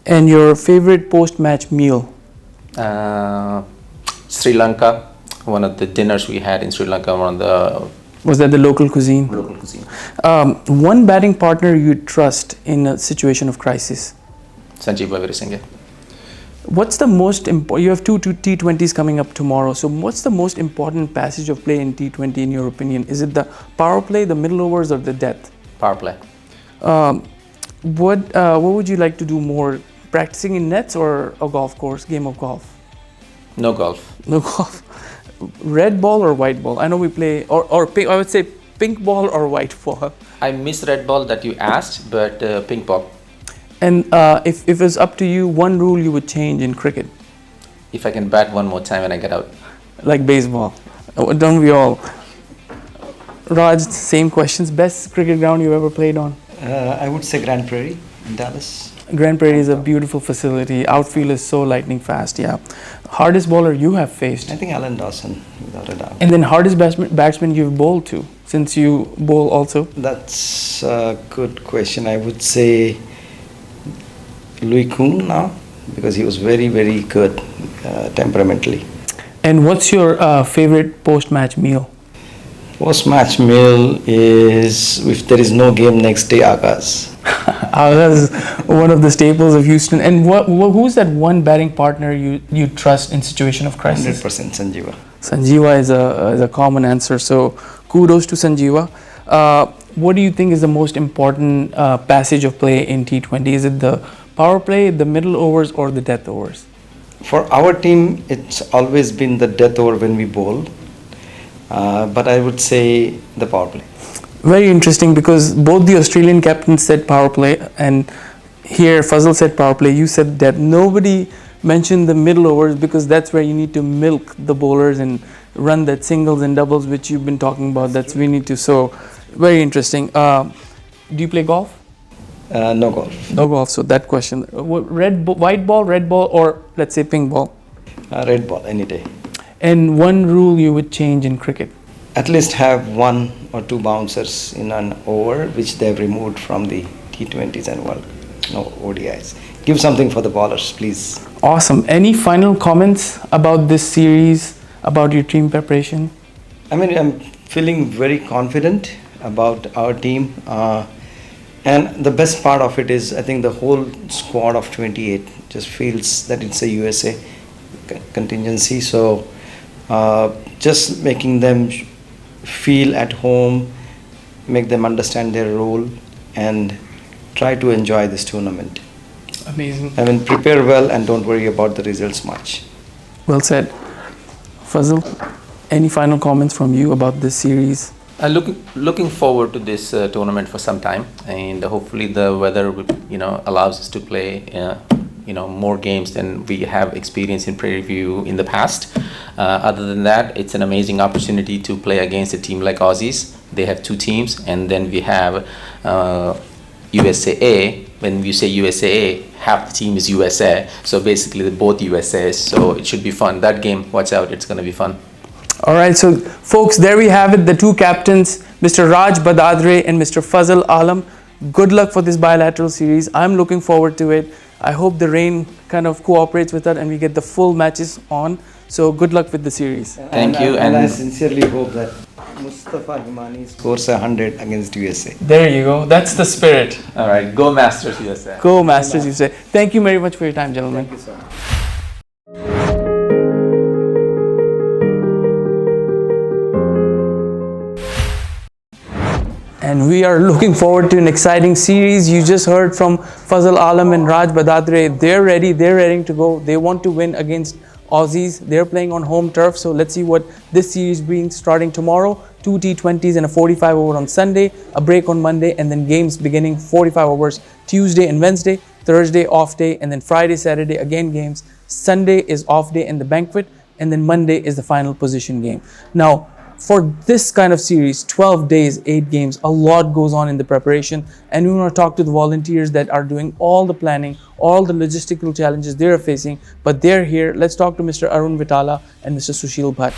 A: And your favorite post-match meal?
P: Sri Lanka. One of the dinners we had in Sri Lanka.
A: Was that the local cuisine?
P: Local cuisine.
A: One batting partner you trust in a situation of crisis?
P: Sanjeeva Veerasinge.
A: What's the most important? You have two T20s coming up tomorrow. So what's the most important passage of play in T20 in your opinion? Is it the power play, the middle overs, or the death?
P: Power play.
A: What would you like to do more? Practicing in nets or a golf course, game of golf?
P: No golf.
A: No golf. Red ball or white ball? I know we play, or pink, I would say pink ball or white ball.
P: I missed red ball that you asked, but pink ball.
A: And if it's up to you, one rule you would change in cricket?
P: If I can bat one more time when I get out.
A: Like baseball. Don't we all? Raj, same questions. Best cricket ground you've ever played on?
Q: I would say Grand Prairie in Dallas.
A: Grand Prairie is a beautiful facility. Outfield is so lightning fast, yeah. Hardest bowler you have faced?
Q: I think Alan Dawson, without a doubt.
A: And then hardest batsman you've bowled to, since you bowl also?
Q: That's a good question. I would say Louis Kuhn now, because he was very, very good temperamentally.
A: And what's your favorite post-match meal?
Q: Post-match meal is, if there is no game next day, Agas.
A: Agas is one of the staples of Houston. And who's that one batting partner you trust in situation of crisis?
Q: 100% Sanjeeva.
A: Sanjeeva is a common answer. So kudos to Sanjeeva. What do you think is the most important passage of play in T20? Is it the power play, the middle overs, or the death overs?
Q: For our team, it's always been the death over when we bowl. But I would say the power play.
A: Very interesting, because both the Australian captains said power play, and here Fazal said power play. You said that nobody mentioned the middle overs, because that's where you need to milk the bowlers and run that singles and doubles, which you've been talking about. That's we need to. So very interesting. Do you play golf?
Q: No golf.
A: No golf. So that question: white ball, red ball, or let's say pink ball?
Q: Red ball any day.
A: And one rule you would change in cricket?
Q: At least have 1 or 2 bouncers in an over, which they've removed from the T20s and ODIs. Give something for the bowlers, please.
A: Awesome. Any final comments about this series, about your team preparation?
Q: I mean, I'm feeling very confident about our team. And the best part of it is, I think the whole squad of 28 just feels that it's a USA contingency. So just making them feel at home, make them understand their role, and try to enjoy this tournament.
A: Amazing.
Q: I mean, prepare well and don't worry about the results much.
A: Well said. Fazal, any final comments from you about this series?
P: Looking forward to this tournament for some time, and hopefully the weather allows us to play more games than we have experienced in Prairie View in the past. Other than that, it's an amazing opportunity to play against a team like Aussies. They have 2 teams, and then we have USAA. When you say USAA, half the team is USA. So basically, they're both USAs. So it should be fun. That game, watch out, it's going to be fun.
A: All right, so folks, there we have it. The 2 captains, Mr. Raj Badadre and Mr. Fazal Alam. Good luck for this bilateral series. I'm looking forward to it. I hope the rain kind of cooperates with that and we get the full matches on. So good luck with the series.
P: Thank you.
Q: And I sincerely hope that Mustafa Hemani scores 100 against USA.
A: There you go. That's the spirit.
P: All right. Go Masters USA.
A: Go Masters USA. Thank you very much for your time, gentlemen.
Q: Thank you so much.
A: And we are looking forward to an exciting series. You just heard from Fazal Alam and Raj Badadre. They're ready. They're ready to go. They want to win against Aussies. They're playing on home turf. So let's see what this series brings starting tomorrow. 2 T20s and a 45 over on Sunday, a break on Monday, and then games beginning 45 overs Tuesday and Wednesday, Thursday off day, and then Friday, Saturday again games. Sunday is off day and the banquet, and then Monday is the final position game. Now, for this kind of series, 12 days, 8 games, a lot goes on in the preparation, and we want to talk to the volunteers that are doing all the planning, all the logistical challenges they're facing, but they're here. Let's talk to Mr. Arun Vitala and Mr. Sushil Bhatt.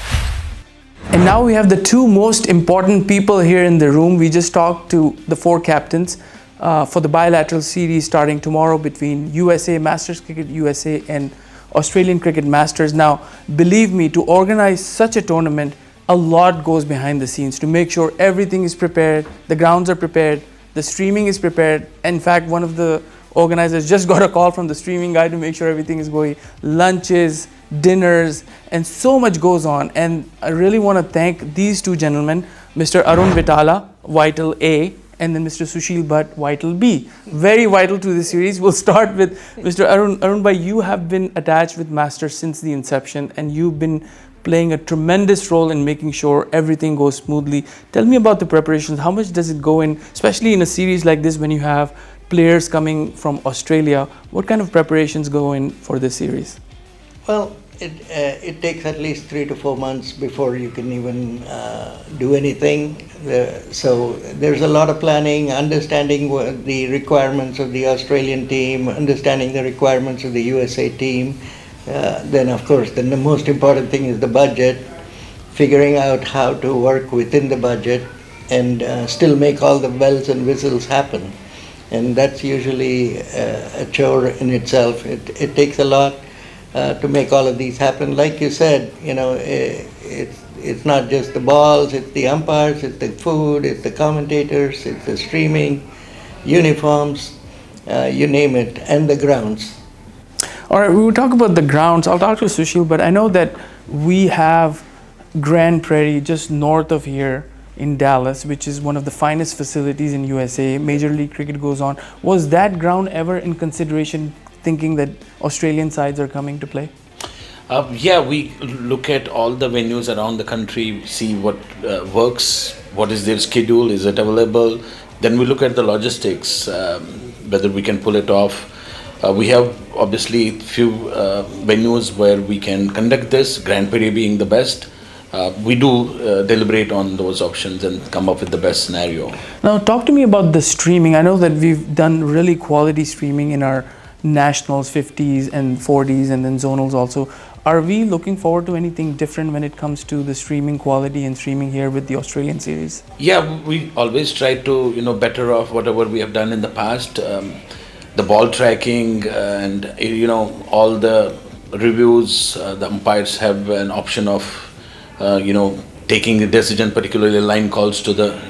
A: And now we have the 2 most important people here in the room. We just talked to the 4 captains for the bilateral series starting tomorrow between USA, Masters Cricket USA, and Australian Cricket Masters. Now, believe me, to organize such a tournament, a lot goes behind the scenes to make sure everything is prepared, the grounds are prepared, the streaming is prepared. In fact, one of the organizers just got a call from the streaming guy to make sure everything is going, lunches, dinners, and so much goes on. And I really want to thank these two gentlemen, Mr. Arun Vitala, Vital A, and then Mr. Sushil Bhatt, Vital B. Very vital to the series. We'll start with Mr. Arun. Arun bhai, you have been attached with Masters since the inception, and you've been playing a tremendous role in making sure everything goes smoothly. Tell me about the preparations. How much does it go in, especially in a series like this when you have players coming from Australia? What kind of preparations go in for this series?
R: Well, it takes at least 3 to 4 months before you can even do anything. So there's a lot of planning, understanding what the requirements of the Australian team, understanding the requirements of the USA team. Then, of course, the most important thing is the budget, figuring out how to work within the budget and still make all the bells and whistles happen. And that's usually a chore in itself. It takes a lot to make all of these happen. Like you said, it's not just the balls, it's the umpires, it's the food, it's the commentators, it's the streaming, uniforms, you name it, and the grounds.
A: All right, we will talk about the grounds. I'll talk to Sushil, but I know that we have Grand Prairie just north of here in Dallas, which is one of the finest facilities in USA. Major League Cricket goes on. Was that ground ever in consideration, thinking that Australian sides are coming to play?
S: Yeah, we look at all the venues around the country, see what works, what is their schedule, is it available. Then we look at the logistics, whether we can pull it off. We have obviously few venues where we can conduct this, Grand Prairie being the best. We do deliberate on those options and come up with the best scenario.
A: Now, talk to me about the streaming. I know that we've done really quality streaming in our nationals, 50s and 40s, and then zonals also. Are we looking forward to anything different when it comes to the streaming quality and streaming here with the Australian series?
S: Yeah, we always try to better off whatever we have done in the past. The ball tracking and all the reviews, the umpires have an option of taking the decision, particularly line calls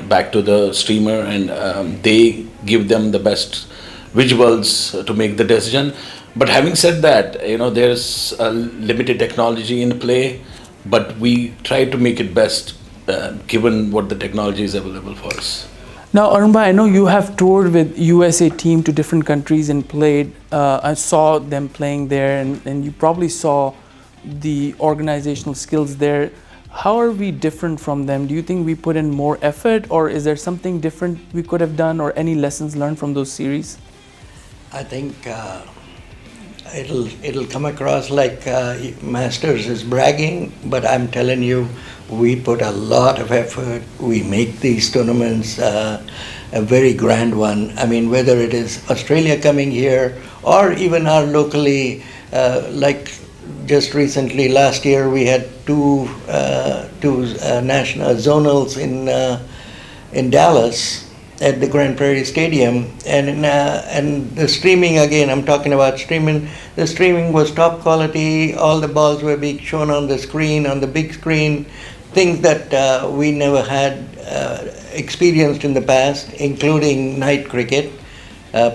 S: back to the streamer, and they give them the best visuals to make the decision. But having said that, there's a limited technology in play, but we try to make it best given what the technology is available for us.
A: Now, Arun, I know you have toured with USA team to different countries and played. I saw them playing there, and you probably saw the organizational skills there. How are we different from them? Do you think we put in more effort, or is there something different we could have done, or any lessons learned from those series?
R: I think it'll come across like Masters is bragging, but I'm telling you, we put a lot of effort. We make these tournaments a very grand one. I mean, whether it is Australia coming here or even our locally, like just recently, last year we had two national zonals in Dallas at the Grand Prairie Stadium, and the streaming, again, I'm talking about streaming. The streaming was top quality. All the balls were being shown on the screen, on the big screen, things that we never had experienced in the past, including night cricket,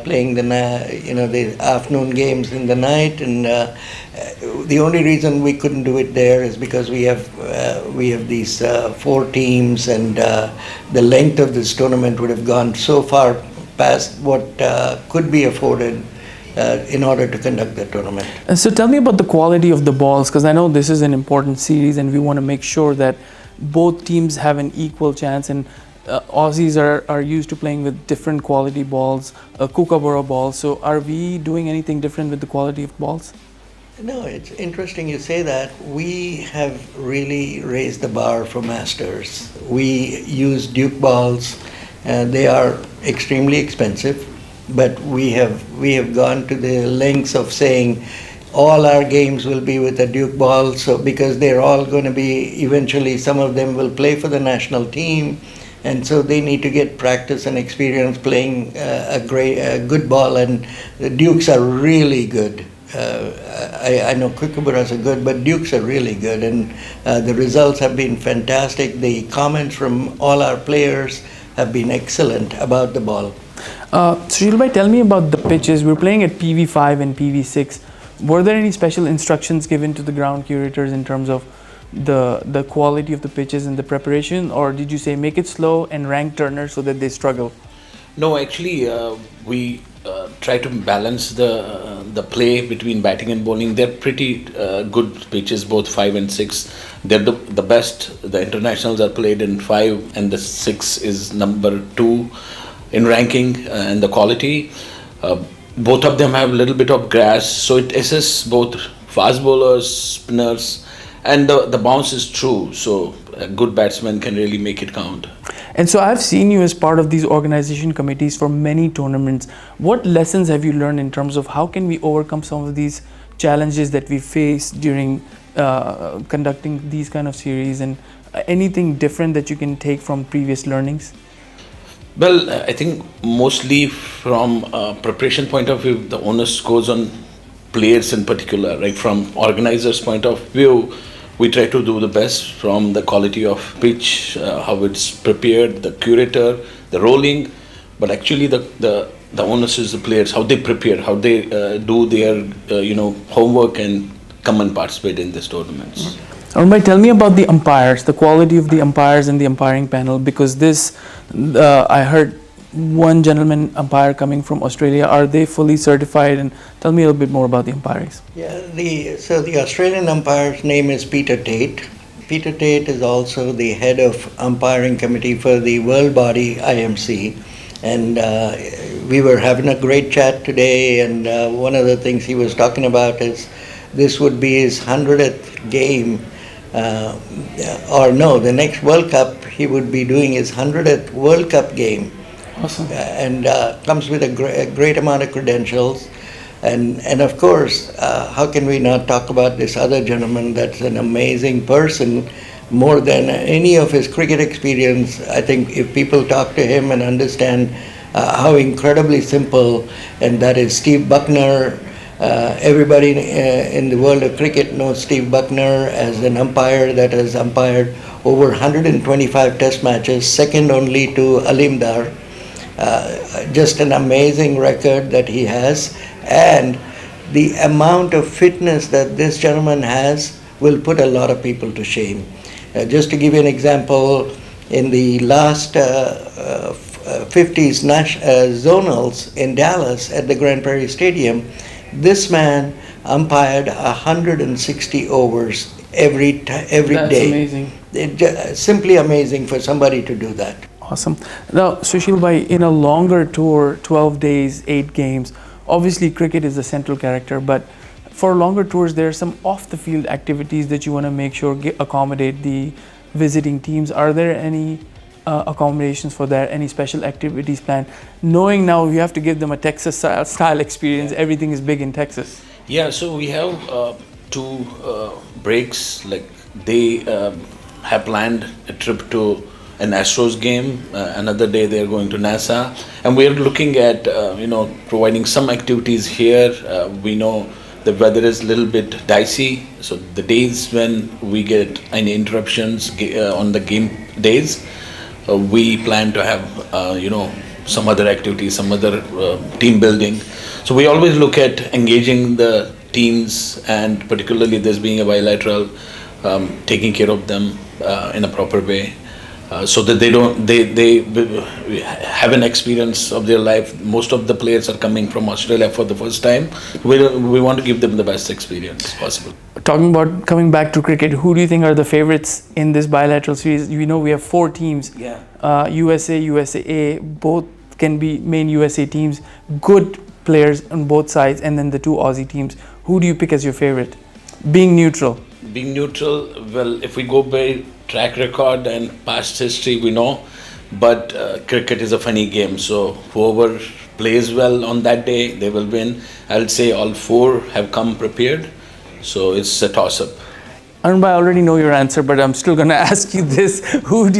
R: playing the afternoon games in the night, and the only reason we couldn't do it there is because we have these 4 teams, and the length of this tournament would have gone so far past what could be afforded in order to conduct the tournament.
A: So tell me about the quality of the balls, because I know this is an important series and we want to make sure that both teams have an equal chance, and Aussies are used to playing with different quality balls, Kookaburra balls. So are we doing anything different with the quality of balls?
R: No, it's interesting you say that. We have really raised the bar for Masters. We use Duke balls, and they are extremely expensive, but we have gone to the lengths of saying all our games will be with a Duke ball, so because they're all going to be, eventually some of them will play for the national team, and so they need to get practice and experience playing a good ball, and the Dukes are really good. I know Kookaburras are good, but Dukes are really good, and the results have been fantastic. The comments from all our players have been excellent about the ball.
A: Sushil, tell me about the pitches. We're playing at PV5 and PV6. Were there any special instructions given to the ground curators in terms of the quality of the pitches and the preparation, or did you say make it slow and rank turners so that they struggle?
S: No, actually, we try to balance the play between batting and bowling. They're pretty good pitches, both 5 and 6. They're the best. The internationals are played in 5, and the 6 is number 2 in ranking and the quality. Both of them have a little bit of grass, so it assists both fast bowlers, spinners, and the bounce is true. So a good batsman can really make it count.
A: And so I've seen you as part of these organization committees for many tournaments. What lessons have you learned in terms of how can we overcome some of these challenges that we face during conducting these kind of series, and anything different that you can take from previous learnings?
S: Well, I think mostly from a preparation point of view, the onus goes on players in particular. Right? From organizers' point of view, we try to do the best from the quality of pitch, how it's prepared, the curator, the rolling. But actually, the onus is the players, how they prepare, how they do their homework and come and participate in these tournaments.
A: Arunbhai, tell me about the umpires, the quality of the umpires and the umpiring panel, because I heard one gentleman umpire coming from Australia. Are they fully certified? And tell me a little bit more about the umpires.
R: Yeah, the Australian umpire's name is Peter Tate. Peter Tate is also the head of umpiring committee for the world body IMC. And we were having a great chat today, and one of the things he was talking about is this would be his 100th game. The next World Cup, he would be doing his 100th World Cup game.
A: Awesome.
R: And comes with a great amount of credentials. And of course, how can we not talk about this other gentleman that's an amazing person? More than any of his cricket experience, I think if people talk to him and understand how incredibly simple, and that is Steve Buckner. Everybody in the world of cricket knows Steve Buckner as an umpire that has umpired over 125 test matches, second only to Alim Dar. Just an amazing record that he has, and the amount of fitness that this gentleman has will put a lot of people to shame. Just to give you an example, in the last 50s zonals in Dallas at the Grand Prairie Stadium, this man umpired 160 overs every day.
A: That's amazing.
R: Simply amazing for somebody to do that.
A: Awesome. Now, Sushil bhai, in a longer tour, 12 days, 8 games, obviously cricket is the central character, but for longer tours, there are some off-the-field activities that you want to make sure accommodate the visiting teams. Are there any accommodations for that, any special activities planned? Knowing now you have to give them a Texas style experience, everything is big in Texas.
S: Yeah, so we have 2 breaks. Like they have planned a trip to an Astros game. Another day they are going to NASA, and we are looking at providing some activities here. We know the weather is a little bit dicey, so the days when we get any interruptions on the game days, we plan to have some other activities, some other team building. So we always look at engaging the teams, and particularly this being a bilateral, taking care of them in a proper way, so that they have an experience of their life. Most of the players are coming from Australia for the first time. We want to give them the best experience possible.
A: Talking about coming back to cricket, who do you think are the favorites in this bilateral series? We know we have 4 teams.
R: Yeah.
A: USA, USAA, both can be main USA teams, good players on both sides, and then the 2 Aussie teams. Who do you pick as your favorite? Being neutral.
S: Being neutral, well, if we go by track record and past history, we know, but cricket is a funny game, so whoever plays well on that day, they will win. I would say all 4 have come prepared, so it's a toss-up.
A: Arunbhai, I already know your answer, but I'm still going to ask you this. Who would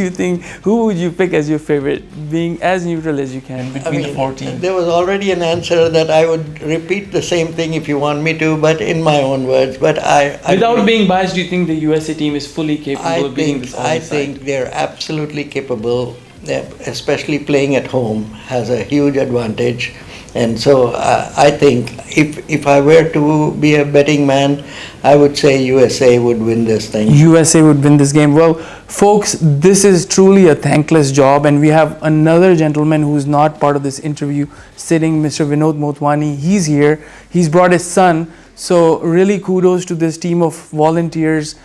A: you pick as your favorite, being as neutral as you can between the 4 teams?
R: There was already an answer that I would repeat the same thing if you want me to, but in my own words. But
A: Without being biased, do you think the USA team is fully capable of beating this Aussie side?
R: I think they're absolutely capable. especially playing at home, has a huge advantage. And so I think if I were to be a betting man, I would say USA would win this thing.
A: USA would win this game. Well, folks, this is truly a thankless job, and we have another gentleman who's not part of this interview sitting, Mr. Vinod Motwani. He's here. He's brought his son. So really kudos to this team of volunteers.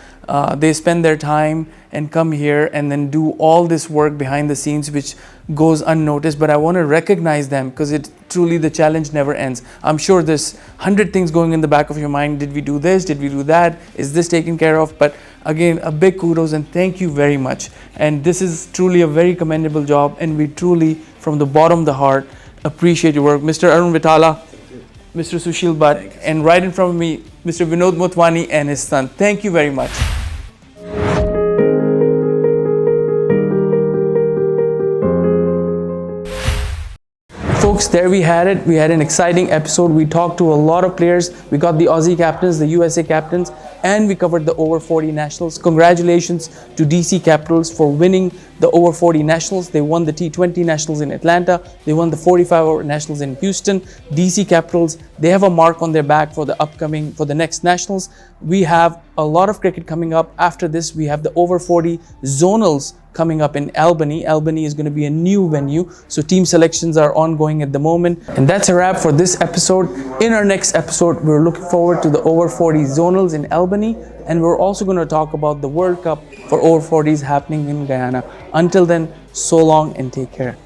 A: They spend their time and come here and then do all this work behind the scenes, which goes unnoticed. But I want to recognize them because it truly, the challenge never ends. I'm sure there's 100 things going in the back of your mind. Did we do this? Did we do that? Is this taken care of? But again, a big kudos and thank you very much. And this is truly a very commendable job, and we truly, from the bottom of the heart, appreciate your work. Mr. Arun Vitala, Mr. Sushil Bhatt, and right in front of me, Mr. Vinod Motwani and his son. Thank you very much. Folks, there we had it. We had an exciting episode. We talked to a lot of players. We got the Aussie captains, the USA captains, and we covered the over 40 nationals. Congratulations to DC Capitals for winning the over 40 nationals. They won the T20 nationals in Atlanta. They won the 45-hour nationals in Houston. DC Capitals, they have a mark on their back for the next nationals. We have a lot of cricket coming up. After this, we have the over 40 zonals coming up in Albany. Albany is going to be a new venue, so team selections are ongoing at the moment. And that's a wrap for this episode. In our next episode, we're looking forward to the over 40 zonals in Albany, and we're also going to talk about the World Cup for over 40s happening in Guyana. Until then, so long and take care.